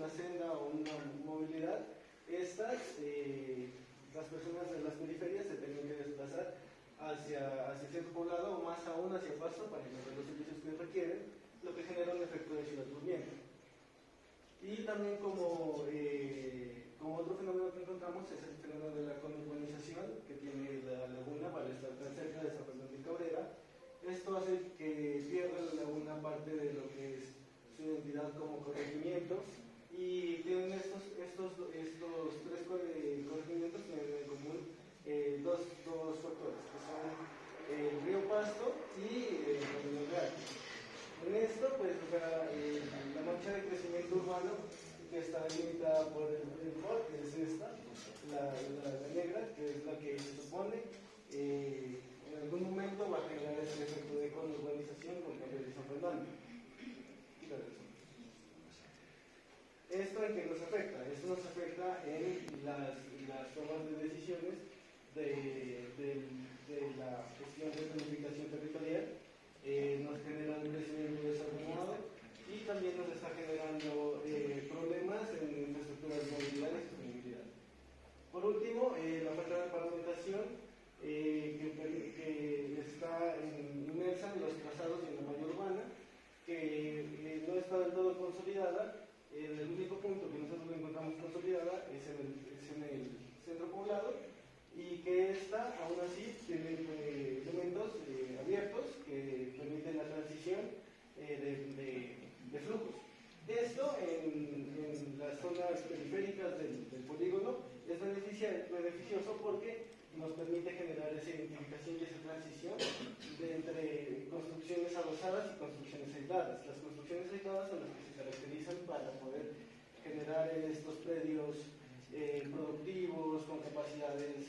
una senda o una movilidad, las personas de las periferias se tienen que desplazar hacia el centro poblado o más aún hacia Pasto para encontrar los servicios que requieren, lo que genera un efecto de ciudad durmiente. Y también como otro fenómeno que encontramos es el fenómeno de la conurbanización que tiene la laguna para estar tan cerca de San Fernando y Cabrera. Esto hace que pierda la laguna parte de lo que es su identidad como corregimiento, y tienen estos tres corregimientos tienen en común dos factores, que son el río Pasto y el Camino Real. En esto, pues, la mancha de crecimiento urbano que está limitada por el FOR, que es esta, la negra, que es la que se supone en algún momento va a generar ese efecto de conurbanización con cambio de San Fernando. ¿Esto en qué nos afecta? Esto nos afecta en las tomas de decisiones de la gestión de planificación territorial. Nos genera un crecimiento desordenado y también nos está generando problemas en infraestructuras de movilidad y sostenibilidad. Por último, la falta de pavimentación que está inmersa en los trazados y en la malla urbana, que no está del todo consolidada. El único punto que nosotros encontramos consolidada es en el centro poblado, y que esta aún así tiene elementos abiertos que permiten la transición de flujos. Esto en las zonas periféricas del polígono es beneficioso porque nos permite generar esa identificación y esa transición entre construcciones adosadas y construcciones aisladas. Las construcciones aisladas son las que se caracterizan para poder generar estos predios productivos con capacidades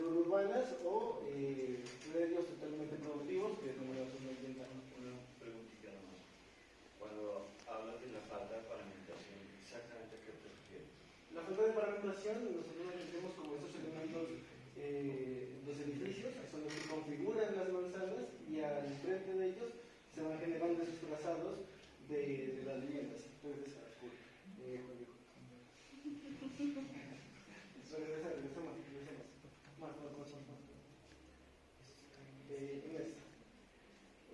urbanas o predios totalmente productivos que denominamos una preguntita nomás. Cuando hablas de la falta de pavimentación, ¿exactamente a qué te refieres? La falta de pavimentación nosotros lo entendemos como estos elementos, los edificios son los que configuran las manzanas, y al frente de ellos se van generando esos trazados de las viviendas. Entonces,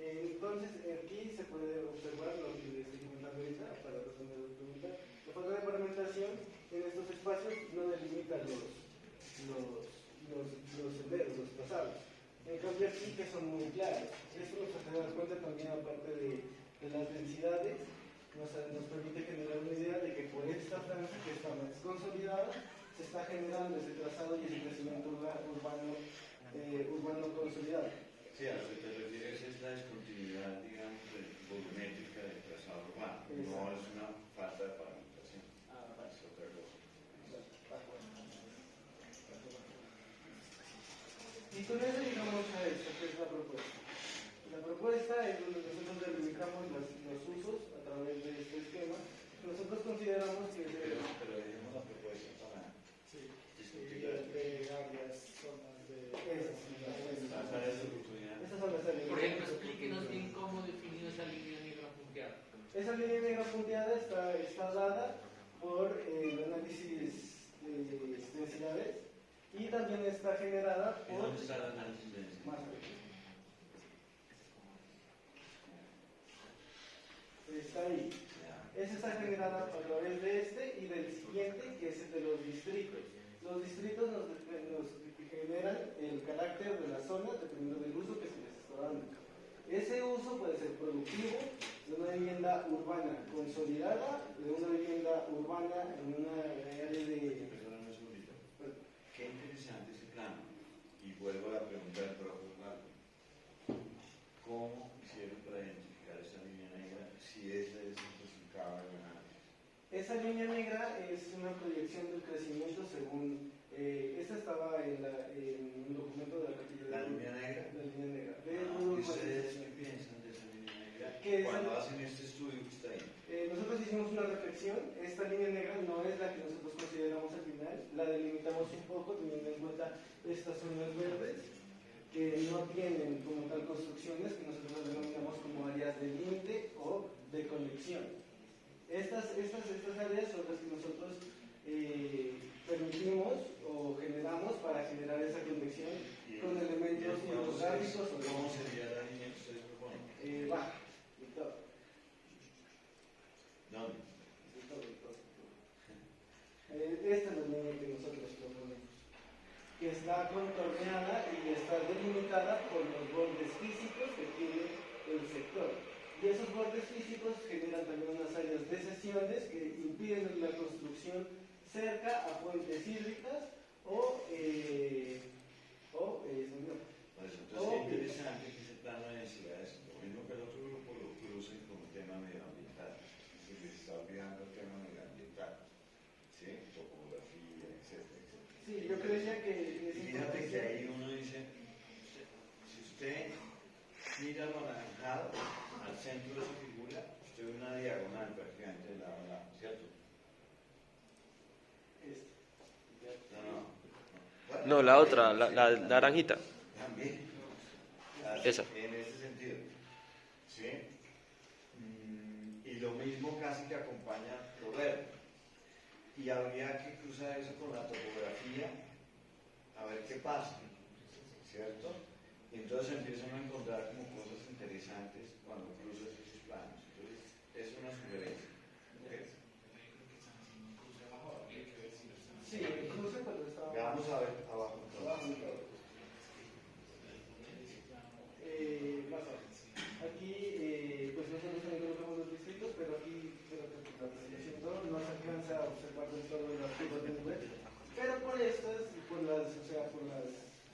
entonces, aquí se puede observar lo que estoy comentando ahorita para responder a la pregunta. La falta de pavimentación en estos espacios no delimita los senderos, los trazados. En cambio, aquí que son muy claros. Esto nos hace dar cuenta también, aparte de las densidades, nos permite generar una idea de que por esta franja que está más consolidada se está generando ese trazado y ese crecimiento urbano consolidado. Sí, a lo que te refieres es la discontinuidad, digamos, volumétrica del trazado urbano. Exacto. No es una falta de pavimentación. Es otra cosa. Y con eso llegamos a esto, que es la propuesta. La propuesta es donde nosotros delimitamos los usos a través de este esquema. Nosotros consideramos que... Pero dejemos la propuesta para... Sí, de áreas, zonas de... Esas áreas de oportunidad. Esas son las áreas. Por ejemplo, explíquenos bien cómo definió esa línea negra punteada. Esa línea negra punteada está dada por el análisis de densidades, y también está generada por... ¿Y dónde está el análisis de densidades? Más arriba. Está ahí. Esa está generada a través de este y del siguiente, que es el de los distritos. Los distritos nos generan el carácter de la zona dependiendo del uso que se les está dando. Ese uso puede ser productivo, de una vivienda urbana consolidada, de una vivienda urbana en una área de... Perdóname un segundito. Qué interesante ese plano. Y vuelvo a la pregunta del profesor. ¿Cómo hicieron para identificar esa línea negra si esa es especificada en el análisis? Esa línea negra es una proyección del crecimiento según... esta estaba en un documento de la Capilla de ¿La línea negra? La línea negra. ¿Y ustedes qué piensan de esa línea negra? Cuando hacen este estudio que está ahí. Nosotros hicimos una reflexión. Esta línea negra no es la que nosotros consideramos al final. La delimitamos un poco teniendo en cuenta estas zonas verdes que no tienen como tal construcciones, que nosotros las denominamos como áreas de límite o de conexión. Estas áreas son las que nosotros permitimos o generamos para generar esa conexión con elementos ortográficos. ¿Cómo sería la línea que ustedes proponen? Baja, de todo. ¿Dónde? De todo. Esta es la línea que nosotros proponemos, que está contorneada y está delimitada por los bordes físicos que tiene el sector. Y esos bordes físicos generan también unas áreas de sesiones que impiden la construcción cerca a fuentes hídricas Pues entonces es interesante que ese plano de necesidades, lo mismo que el otro grupo lo crucen con el tema medioambiental, que se está olvidando el tema medioambiental, ¿sí? Topografía, etcétera, etcétera. Sí, yo creía que... Y fíjate que ahí uno dice, si usted mira lo anaranjado al centro de su figura, usted ve una diagonal prácticamente de lado a lado, ¿cierto? No. Bueno, No, la otra, la naranjita. También. Esa. En ese sentido. ¿Sí? Y lo mismo casi que acompaña lo verde. Y habría que cruzar eso con la topografía a ver qué pasa. ¿Cierto? Y entonces empiezan a encontrar como cosas interesantes cuando cruzas esos planos. Entonces, es una sugerencia. ¿Okay? Sí, incluso cuando estaba... Vamos a ver abajo. Más o menos. Aquí, pues nosotros también colocamos los distritos, pero aquí creo que la presentación todo no se alcanza a observar del todo el archivo de nube. Pero por estas, por las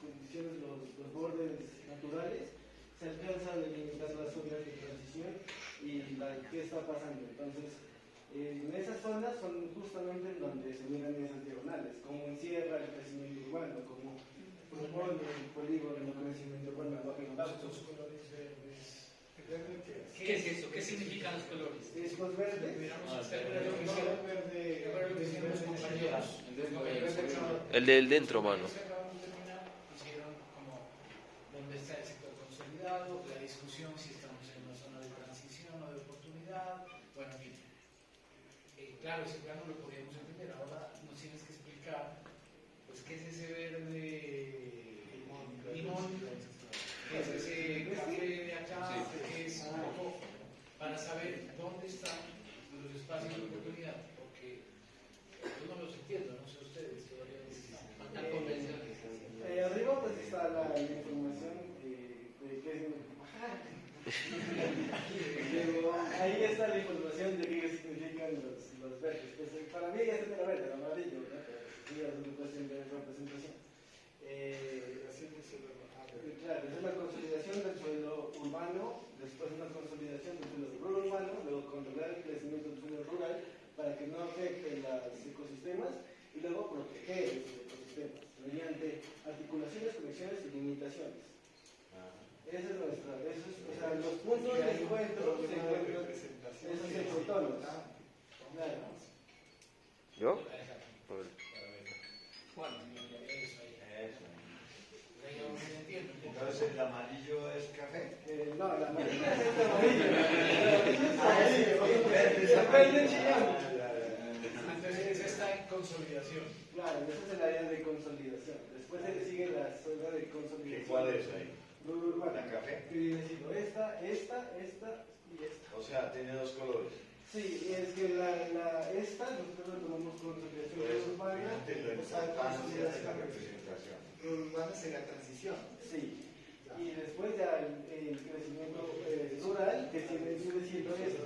condiciones, los bordes naturales, se alcanza a delimitar las zonas de transición y qué está pasando. Entonces, en esas zonas son justamente en donde se miran esas diagonales, como encierra el crecimiento urbano, como propone el polígono de crecimiento urbano. Estos colores verdes. ¿Qué es eso? ¿Qué significan los colores? Estos verdes, El del dentro, mano. Hicieron como dónde está el sector consolidado, la discusión si estamos en una zona de transición o de oportunidad. Bueno, en fin. Claro, ese plano lo podíamos entender. Ahora nos tienes que explicar, pues, qué es ese verde limón, qué es ese café de acá, qué es un poco para saber dónde están los espacios de oportunidad, porque yo no los entiendo, no sé ustedes, todavía no están. Faltan convenciones. arriba pues está la información ahí está la información de qué significan los verdes. Pues, para mí ya está el verde, el amarillo, ¿no? Pero es una cuestión de representación. Claro, esa es la consolidación del suelo urbano, después una consolidación del suelo rural urbano, luego controlar el crecimiento del suelo rural para que no afecte los ecosistemas y luego proteger esos ecosistemas mediante articulaciones, conexiones y limitaciones. Esa es nuestra, o sea, los puntos de encuentro se encuentran esos ecotonos. Claro. ¿Yo? Entonces, ¿el amarillo es café? No, la amarilla es el amarillo. El verde es chillón. Entonces, está en consolidación. Claro, ese es el área de consolidación. Después se le sigue la zona de consolidación. ¿Cuál es ahí? ¿La café? Y decimos esta y esta. O sea, tiene dos colores. Sí, es que esta nosotros la tomamos consolidación urbana. La importancia de la representación. Urbana es la transición. Sí. Y después ya el crecimiento rural, que sigue siendo esto.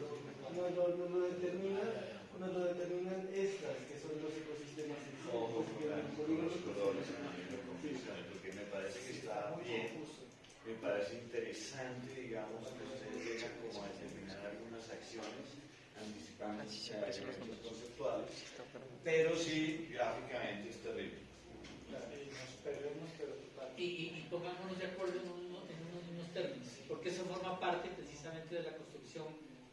Nos lo determinan estas, que son los ecosistemas Ojo exóticos, con los colores, porque me parece que está bien, me parece interesante, digamos, que ustedes llegan como a determinar algunas acciones, anticipando elementos conceptuales, pero sí, gráficamente es terrible. Nos perdemos, pero total. Y pongámonos de acuerdo en unos términos, porque eso forma parte precisamente de la construcción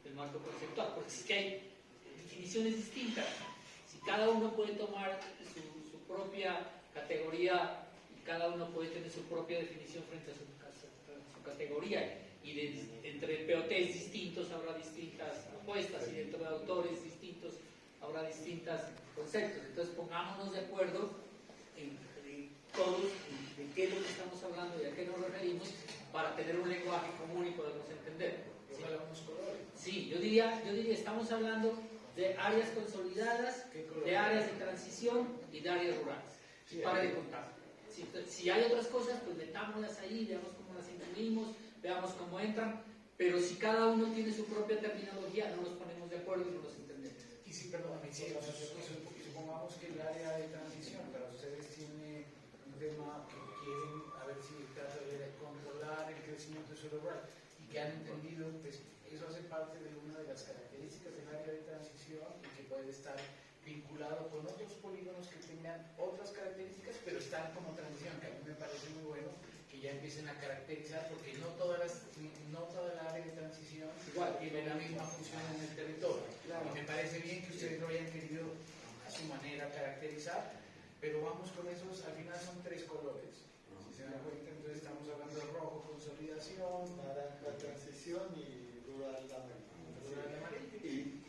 del marco conceptual, porque es que hay definiciones distintas. Si cada uno puede tomar su propia categoría y cada uno puede tener su propia definición frente a su categoría, entre POTs distintos habrá distintas apuestas y dentro de autores distintos habrá distintos conceptos. Entonces pongámonos de acuerdo en todos de qué es lo que estamos hablando y a qué nos referimos para tener un lenguaje común y podernos entender. ¿Sí? Hablamos colores. Sí, yo diría, estamos hablando de áreas consolidadas, de áreas de transición y de áreas rurales. Sí, Para de contar. Si hay otras cosas, pues metámoslas ahí, veamos cómo las incluimos, veamos cómo entran, pero si cada uno tiene su propia terminología, no nos ponemos de acuerdo y no nos entendemos. Y si, perdóname, si supongamos que el área de transición para ustedes tiene un tema que quieren, a ver si trata de controlar el crecimiento del suelo rural y que han entendido, pues eso hace parte de una de las características del área de transición y que puede estar vinculado con otros polígonos que tengan otras características, pero están como transición, que a mí me parece muy bueno que ya empiecen a caracterizar, porque no toda la área de transición igual tiene la misma función en el territorio. Claro. Y me parece bien que ustedes lo hayan querido a su manera caracterizar, pero vamos con esos, al final son 3 colores. Si se dan cuenta, entonces estamos hablando de rojo, consolidación, Naranja, transición y rural amarillo. rural amarillo. Y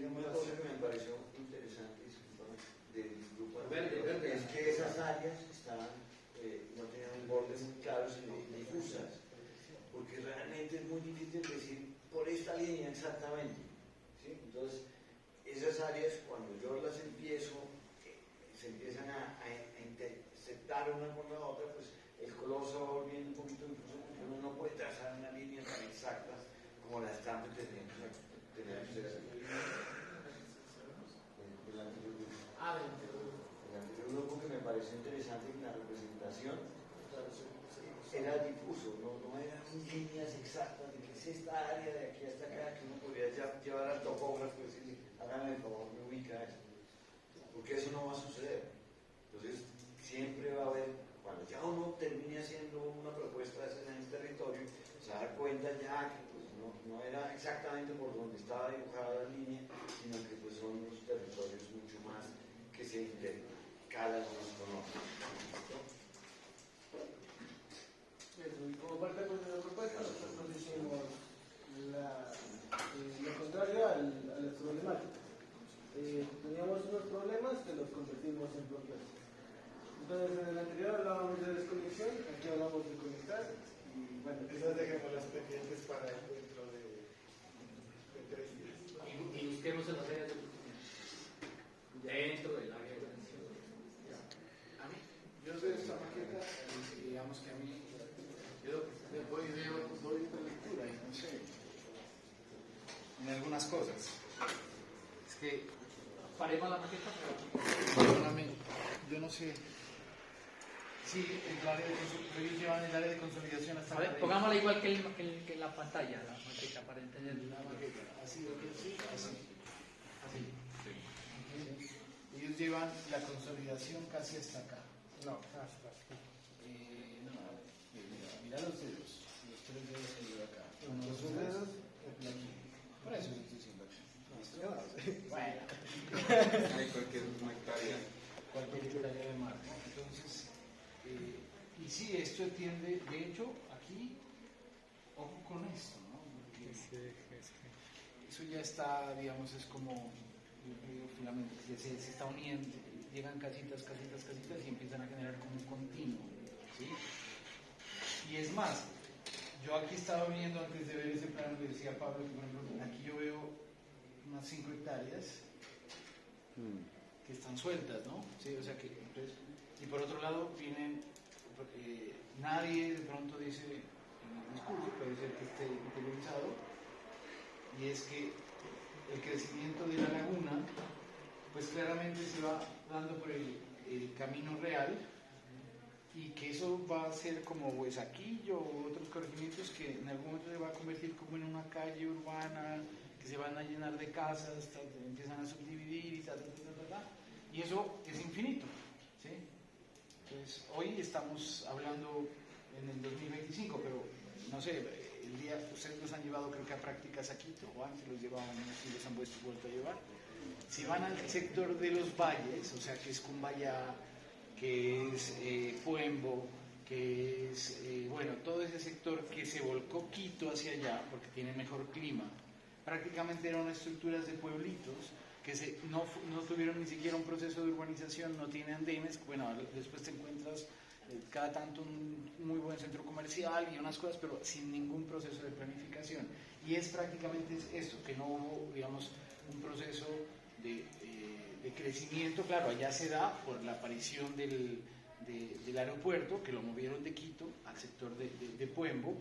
una cosa que me pareció interesante, discúlpame, del grupo Verde. es que esas áreas estaban, no tenían un borde muy claro, sino difusas, porque realmente es muy difícil decir por esta línea exactamente, ¿sí? Entonces, esas áreas, cuando yo las empiezo, se empiezan a interceptar una con la otra, pues el color se va volviendo un poquito difuso, porque uno no puede trazar una línea tan exacta como la están pretendiendo tener ustedes. El anterior grupo que me pareció interesante en la representación era difuso, no eran líneas exactas de que es esta área de aquí hasta acá que uno podría llevar al topógrafo y decirle, háganme el favor, me ubica eso. Porque eso no va a suceder. Entonces, siempre va a haber, cuando ya uno termine haciendo una propuesta de en el territorio, se va a dar cuenta ya que pues, no era exactamente por donde estaba dibujada la línea, sino que pues, son unos territorios mucho más que se intercalan unos con otros. Eso, y como parte de la propuesta, nosotros hicimos lo contrario a las problemáticas. Teníamos unos problemas que los convertimos en problemas. Entonces, en el anterior hablábamos de desconexión, aquí hablamos de conectar, y bueno, Esas dejemos las pendientes para dentro de 3 días. Y busquemos en las áreas de oportunidad. Dentro del área de transición. A mí, yo veo esta maqueta, digamos que a mí, yo voy de lectura y no sé, en algunas cosas. Es que, Paremos la maqueta. perdóname, yo no sé. Sí, el área ellos llevan el área de consolidación hasta A ver, arriba. pongámosla igual que en la pantalla, la maqueta, para entender. La maqueta, así, así. Ellos llevan la consolidación casi hasta acá. no, hasta Mira los dedos. Los 3 dedos que lleva acá. los dedos. Aquí. Por eso lo estoy diciendo aquí. Bueno. Hay cualquier hectárea. Cualquier hectárea de mar, ¿no? Entonces, y sí, esto tiende, de hecho, aquí, ojo con esto, ¿no? Porque eso ya está, digamos, es como, finalmente, se está uniendo, llegan casitas y empiezan a generar como un continuo, ¿sí? Y es más, yo aquí estaba viendo antes de ver ese plano que decía Pablo, que por ejemplo, aquí yo veo unas 5 hectáreas que están sueltas, ¿no? Sí, o sea que, entonces, y por otro lado vienen, nadie de pronto dice en el discurso, puede ser que esté interiorizado, y es que el crecimiento de la laguna, pues claramente se va dando por el camino real, y que eso va a ser como Huesaquillo o otros corregimientos que en algún momento se va a convertir como en una calle urbana, que se van a llenar de casas, empiezan a subdividir y tal. Y eso es infinito, ¿sí? Entonces, hoy estamos hablando en el 2025, pero no sé, el día ustedes los han llevado creo que a prácticas a Quito, o antes los llevaban, no sé si los han vuelto a llevar. Si van al sector de los valles, o sea que es Cumbayá, que es Puembo, que es, bueno, todo ese sector que se volcó Quito hacia allá, porque tiene mejor clima, prácticamente eran estructuras de pueblitos que no tuvieron ni siquiera un proceso de urbanización, no tiene andenes, bueno, después te encuentras cada tanto un muy buen centro comercial y unas cosas, pero sin ningún proceso de planificación. Y es prácticamente eso, que no hubo, digamos, un proceso de crecimiento. Claro, allá se da por la aparición del aeropuerto, que lo movieron de Quito al sector de Puembo,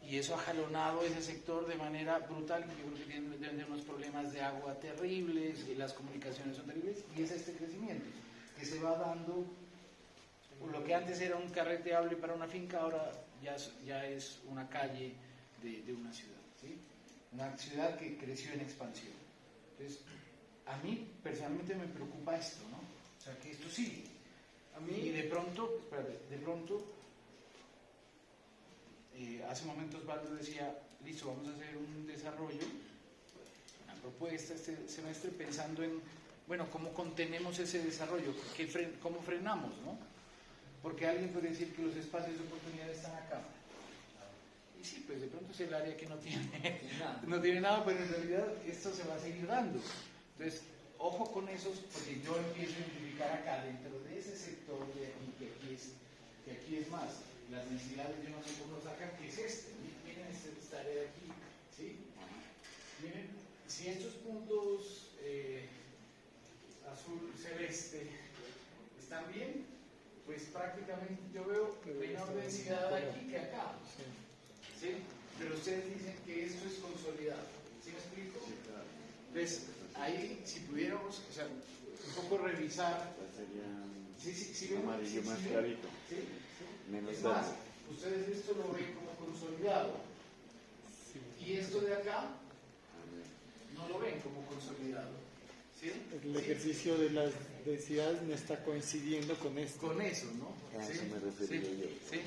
y eso ha jalonado ese sector de manera brutal. Yo creo que tienen unos problemas de agua terribles, y las comunicaciones son terribles, y es este crecimiento que se va dando. Lo que antes era un carreteable para una finca, ahora ya es una calle de una ciudad, ¿sí? Una ciudad que creció en expansión. Entonces, a mí personalmente me preocupa esto, ¿no? O sea, que esto sigue. Y de pronto, hace momentos Osvaldo decía, listo, vamos a hacer un desarrollo, una propuesta este semestre pensando en, bueno, cómo contenemos ese desarrollo, cómo frenamos, ¿no? Porque alguien puede decir que los espacios de oportunidad están acá. Y sí, pues de pronto es el área que no tiene nada, pero en realidad esto se va a seguir dando. Entonces, ojo con esos, porque yo empiezo a identificar acá, dentro de ese sector de aquí, que aquí es más, las necesidades yo no sé cómo lo sacan, que es este. Miren esta área de aquí, ¿sí? Miren, si estos puntos azul, celeste, están bien, pues prácticamente yo veo menor densidad aquí que acá. ¿Sí? Pero ustedes dicen que esto es consolidado. ¿Sí me explico? Sí, claro. Entonces, ahí, si pudiéramos, o sea, un poco revisar. Sería amarillo más clarito. ¿Sí? Menos Es más, verde. ustedes esto lo ven como consolidado. Y esto de acá no lo ven como consolidado. ¿Sí? El ejercicio de las densidades no está coincidiendo con esto. Con eso, ¿no? A ¿Sí? eso me refería yo. Sí.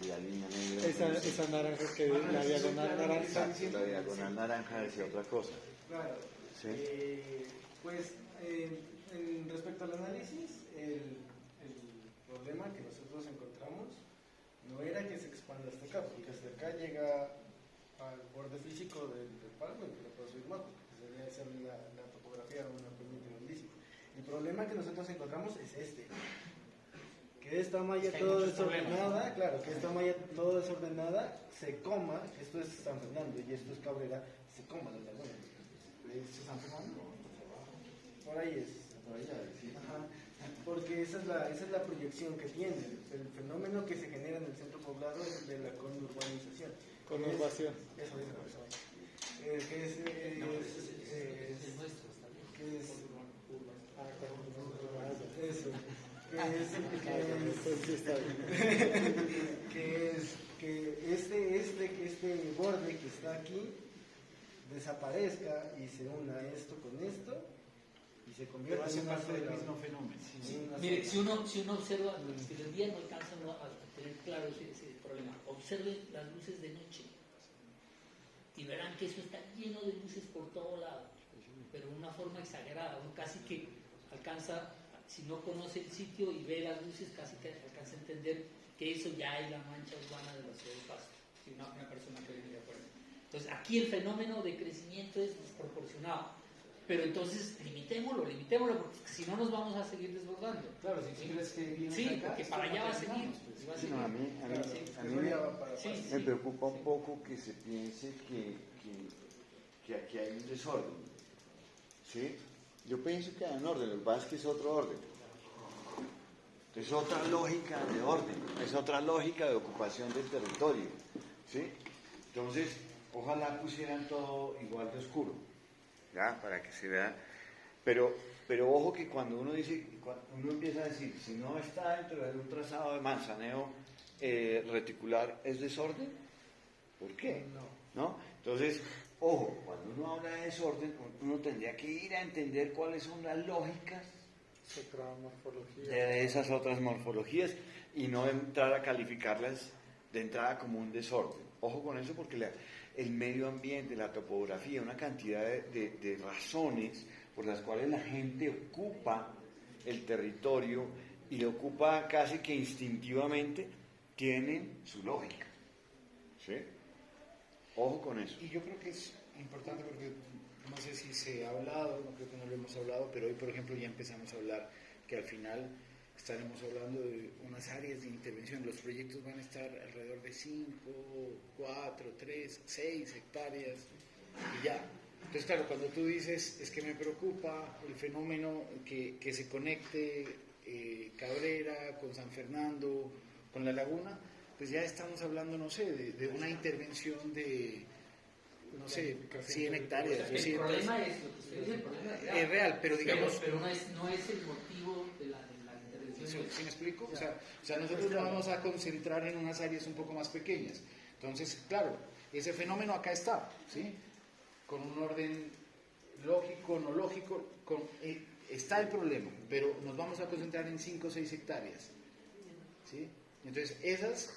La línea negra. Esa naranja que Bueno, la eso sí, diagonal claro, naranja. La diagonal naranja decía otra cosa. Claro. Sí. Pues respecto al análisis, el problema que nosotros encontramos no era que se expanda hasta acá, porque hasta acá llega al borde físico del páramo y que lo puedo subir más, porque sería esa la topografía una pendiente grandísima. El problema que nosotros encontramos es este. Que esta malla Es que hay toda muchos problemas, desordenada, ¿no? claro, que esta malla toda desordenada se coma, esto es San Fernando y esto es Cabrera, se coma la laguna. ¿Es San Fernando? Por ahí es. Por allá, sí. Ajá. Porque esa es la proyección que tiene. El fenómeno que se genera en el centro poblado es el de la conurbanización. Conurbación. Eso. Que es el nuestro está bien. que es Ah, eso. pues sí está bien. Que este borde que está aquí desaparezca y se una esto con esto y se Pero convierta hace en una parte del sola- mismo fenómeno. en una Mire, sola- si uno observa, si el día no alcanza uno a tener claro ese problema, observe las luces de noche y verán que eso está lleno de luces por todo lado, pero de una forma exagerada. Uno casi que alcanza, si no conoce el sitio y ve las luces, casi que alcanza a entender que eso ya es la mancha urbana de la ciudad de Pasto, si una persona que viene de acuerdo. Entonces, aquí el fenómeno de crecimiento es desproporcionado. Pero entonces, limitémoslo, porque si no nos vamos a seguir desbordando. Claro, si quieres que vienes Sí, acá, porque para allá va a seguir. pues. Va a Sí, seguir. no, a mí Sí, me sí. preocupa un poco que se piense que aquí hay un desorden. ¿Sí? Yo pienso que hay un orden, lo que pasa es que es otro orden. Es otra lógica de orden, es otra lógica de ocupación del territorio. ¿Sí? Entonces, ojalá pusieran todo igual de oscuro, ¿ya? Para que se vea. Pero ojo que cuando uno empieza a decir, si no está dentro de un trazado de manzaneo reticular, ¿es desorden? ¿Por qué? ¿No? Entonces, ojo, cuando uno habla de desorden, uno tendría que ir a entender cuáles son las lógicas Es otra morfología. de esas otras morfologías y no entrar a calificarlas de entrada como un desorden. Ojo con eso porque el medio ambiente, la topografía, una cantidad de razones por las cuales la gente ocupa el territorio y lo ocupa casi que instintivamente, tienen su lógica. ¿Sí? Ojo con eso. Y yo creo que es importante porque no sé si se ha hablado, no creo que no lo hemos hablado, pero hoy, por ejemplo, ya empezamos a hablar que al final estaremos hablando de unas áreas de intervención. Los proyectos van a estar alrededor de 5, 4, 3, 6 hectáreas y ya. Entonces, claro, cuando tú dices, es que me preocupa el fenómeno que se conecte Cabrera con San Fernando, con la laguna, pues ya estamos hablando, no sé, de una intervención de, no sé, 100 hectáreas. El problema es, lo que usted dice, el problema es real, pero digamos... Pero no es el motivo de la intervención. ¿Sí me explico? O sea, nosotros nos vamos a concentrar en unas áreas un poco más pequeñas. Entonces, claro, ese fenómeno acá está, ¿sí? Con un orden lógico, no lógico, está el problema, pero nos vamos a concentrar en 5 o 6 hectáreas, ¿sí? Entonces, esas,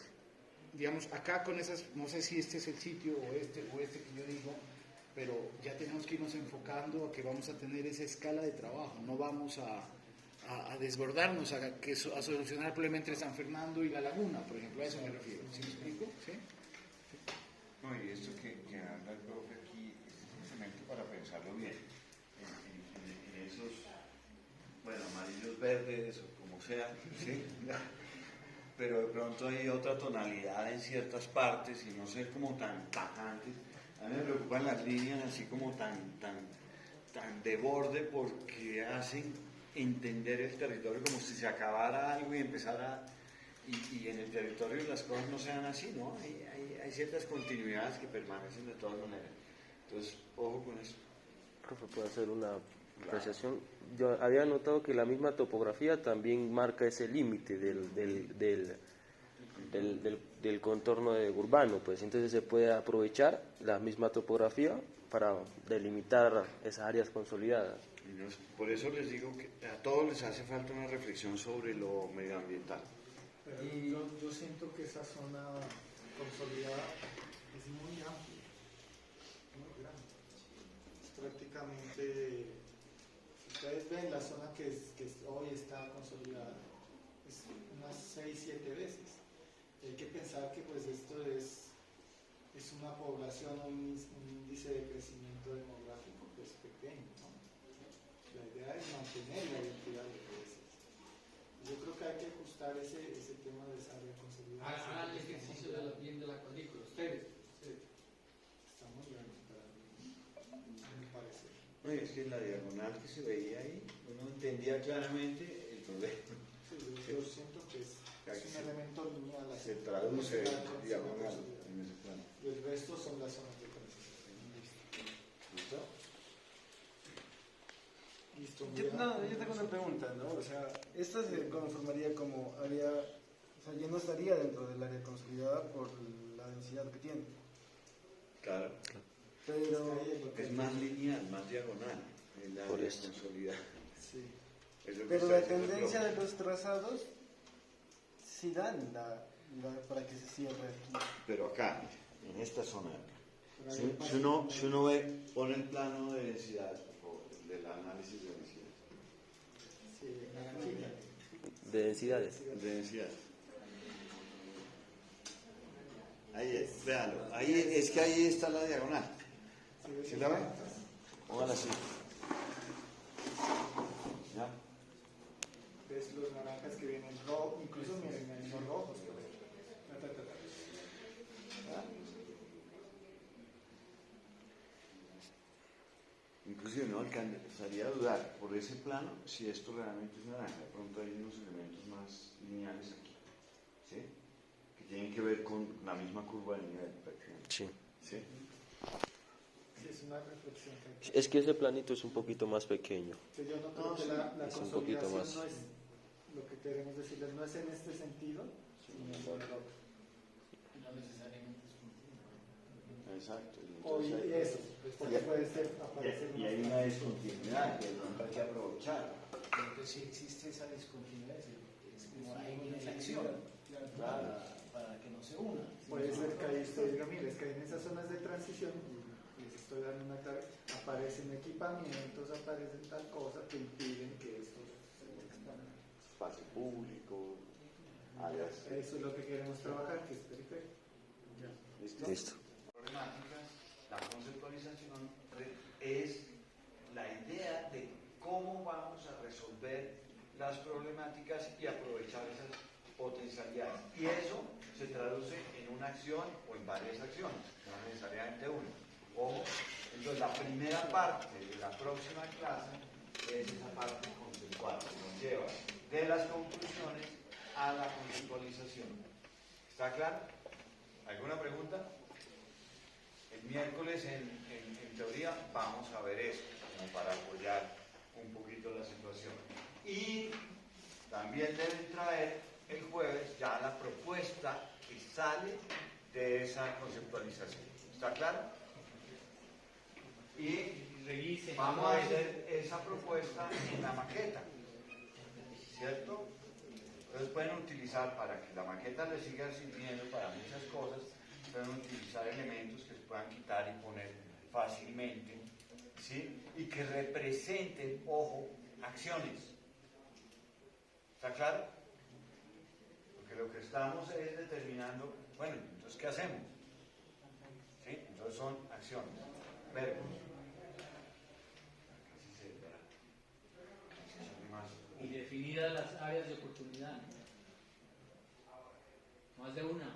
digamos, acá con esas, no sé si este es el sitio o este que yo digo, pero ya tenemos que irnos enfocando a que vamos a tener esa escala de trabajo, no vamos a desbordarnos, a solucionar el problema entre San Fernando y la laguna, por ejemplo, a eso me refiero, ¿sí me explico? ¿Sí? No, y esto que habla el profe aquí es simplemente para pensarlo bien. En esos, bueno, amarillos, verdes o como sea, ¿sí? Pero de pronto hay otra tonalidad en ciertas partes y no ser como tan tajantes. A mí me preocupan las líneas así como tan de borde porque hacen entender el territorio como si se acabara algo y empezara... Y en el territorio las cosas no sean así, ¿no? Hay ciertas continuidades que permanecen de todas maneras. Entonces, ojo con eso. Profe, ¿puedo hacer una apreciación? Yo había notado que la misma topografía también marca ese límite del contorno urbano, pues entonces se puede aprovechar la misma topografía para delimitar esas áreas consolidadas. Por eso les digo que a todos les hace falta una reflexión sobre lo medioambiental. Pero yo siento que esa zona consolidada es muy amplia, muy grande. Es prácticamente, si ustedes ven la zona que hoy está consolidada, es unas 6-7 veces. Hay que pensar que pues esto es una población, un índice de crecimiento demográfico pues pequeño, ¿no? La idea es mantener la identidad de países. Yo creo que hay que ajustar ese tema de esa área consolidada. Hagan el ejercicio bien de la cuadrícula, ustedes. Está muy grande para mí, a mi parecer. No, y es que la diagonal que se veía ahí, uno entendía claramente el problema. Sí, yo siento que es un elemento lineal. Se traduce diagonal en ese plano. Y el resto son las zonas de transición. ¿Listo? Listo. Yo tengo una pregunta, ¿no? O sea, esta se conformaría como área, o sea, ya no estaría dentro del área consolidada por la densidad que tiene. Claro. Pero Es más lineal, más diagonal. El área Por esto. consolidada. Sí. Es lo que Pero está la diciendo el tendencia profe. de los trazados sí dan para que se cierre aquí. Pero acá, en esta zona de acá. Pero hay Si espacio uno ve, pone el plano de densidad, por favor, del análisis de densidad. Sí, naranjita. De densidades. De densidad. Ahí es, véalo. Ahí, es que ahí está la diagonal. ¿Sí la ven? Póngala así. ¿Ya? Ves los naranjas que vienen rojos, incluso miren, son rojos. ¿Ya? Inclusive no alcanzaría a dudar por ese plano si esto realmente es naranja. De pronto hay unos elementos más lineales aquí, ¿sí? Que tienen que ver con la misma curva de nivel. Sí. ¿Sí? Sí, es una reflexión que hay que Es que ese planito es un poquito más pequeño. que yo no creo que la es un poquito consolidación más. no es, lo que queremos decirles, no es en este sentido, sino en el otro. No necesariamente es continuo. Exacto. O y Entonces, eso, porque puede ser, aparecer y hay una discontinuidad que no hay que aprovechar. Entonces, si existe esa discontinuidad, es como ahí viene la acción, para que no se una. Puede ser que ahí usted diga, mire, es que en esas zonas de transición, les estoy dando una clave, aparecen equipamientos, aparecen tal cosa que impiden que esto se exponga. Espacio público. áreas. Eso es lo que queremos trabajar, que es periferia. Listo. Problemáticas, la conceptualización es la idea de cómo vamos a resolver las problemáticas y aprovechar esas potencialidades. Y eso se traduce en una acción o en varias acciones, no necesariamente una. Ojo, entonces la primera parte de la próxima clase es esa parte conceptual, que nos lleva de las conclusiones a la conceptualización. ¿Está claro? ¿Alguna pregunta? El miércoles en teoría vamos a ver eso, como para apoyar un poquito la situación. Y también deben traer el jueves ya la propuesta que sale de esa conceptualización. ¿Está claro? Y vamos a hacer esa propuesta en la maqueta, ¿cierto? Entonces pueden utilizar, para que la maqueta les siga sirviendo para muchas cosas, pueden utilizar elementos que se puedan quitar y poner fácilmente, ¿sí? Y que representen, ojo, acciones. ¿Está claro? Porque lo que estamos es determinando, bueno, entonces ¿qué hacemos? ¿Sí? Entonces son acciones, verbos. Así se verá. Son más. Y definidas las áreas de oportunidad. Más de una.